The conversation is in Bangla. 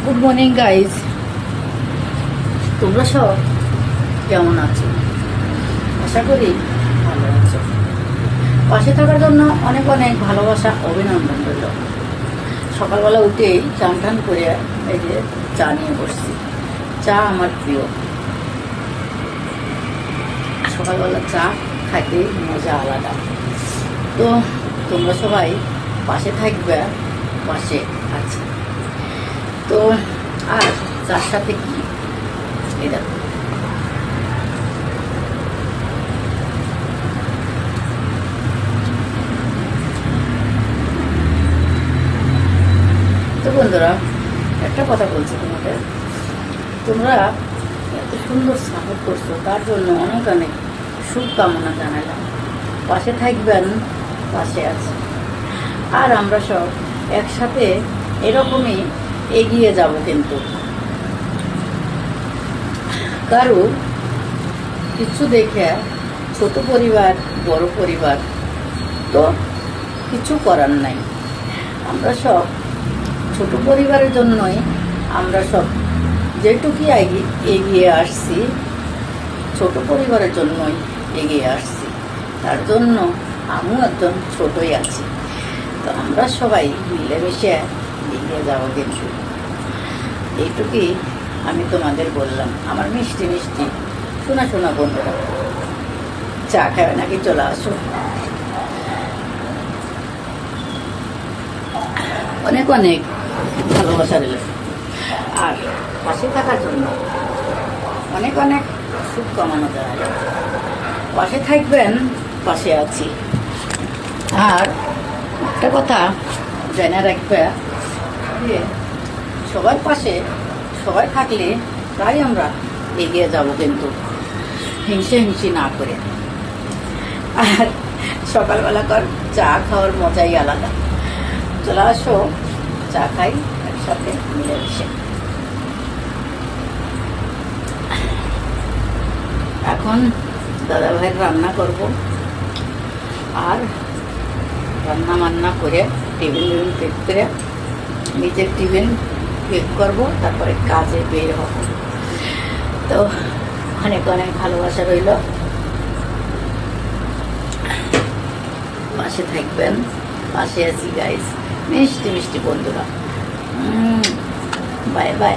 গুড মর্নিং গাইজ, তোমরা সব কেমন আছো? আশা করি ভালো আছো। পাশে থাকার জন্য অনেক অনেক ভালোবাসা, অভিনন্দন রইল। সকালবেলা উঠেই চান টান করে এই যে চা নিয়ে বসছি। চা আমার প্রিয়। সকালবেলা চা খাইতে মজা আলাদা। তো তোমরা সবাই পাশে থাকবে, পাশে আছে। তো আর চার সাথে কি এই দেখো, তো বন্ধুরা একটা কথা বলছি তোমাদের, তোমরা এত সুন্দর সাপোর্ট করছো তার জন্য অনেক অনেক শুভকামনা জানালাম। পাশে থাকবেন, পাশে আছে। আর আমরা সব একসাথে এরকমই এগিয়ে যাব। কিন্তু কারো কিছু দেখে ছোট পরিবার বড় পরিবার তো কিছু করার নাই। আমরা সব ছোট পরিবারের জন্যই আমরা সব যেটুকুই এগিয়ে আসছি, ছোট পরিবারের জন্যই এগিয়ে আসছি। তার জন্য আমিও একজন ছোটই আছি। তো আমরা সবাই মিলেমিশে এগিয়ে যাবো। কিন্তু এইটুকুই আমি তোমাদের বললাম। আমার মিষ্টি মিষ্টি শোনা শোনা বন্ধুরা, চা খাবে নাকি? চলে আসো। অনেক অনেক ভালোবাসা দিল আর পাশে থাকার জন্য অনেক অনেক শুভকামনা জানাই। পাশে থাকবেন, পাশে আছি। আর একটা কথা জেনে রাখবে যে সবার পাশে সবাই থাকলে তাই আমরা এগিয়ে যাব। কিন্তু হিংসি না করে। আর সকালবেলাকার চা খাওয়ার মজাই আলাদা। চলে আসো, চা খাই একসাথে মিলেমিশে। এখন দাদা ভাইয়ের রান্না করব, আর রান্না বান্না করে টিফিন পেক করে নিজের টিফিন পেক করবো, তারপরে কাজে বের হব। তো অনেক অনেক ভালোবাসা রইল। পাশে থাকবেন, পাশে আছি গাইস। মিষ্টি মিষ্টি বন্ধুরা, বাই বাই।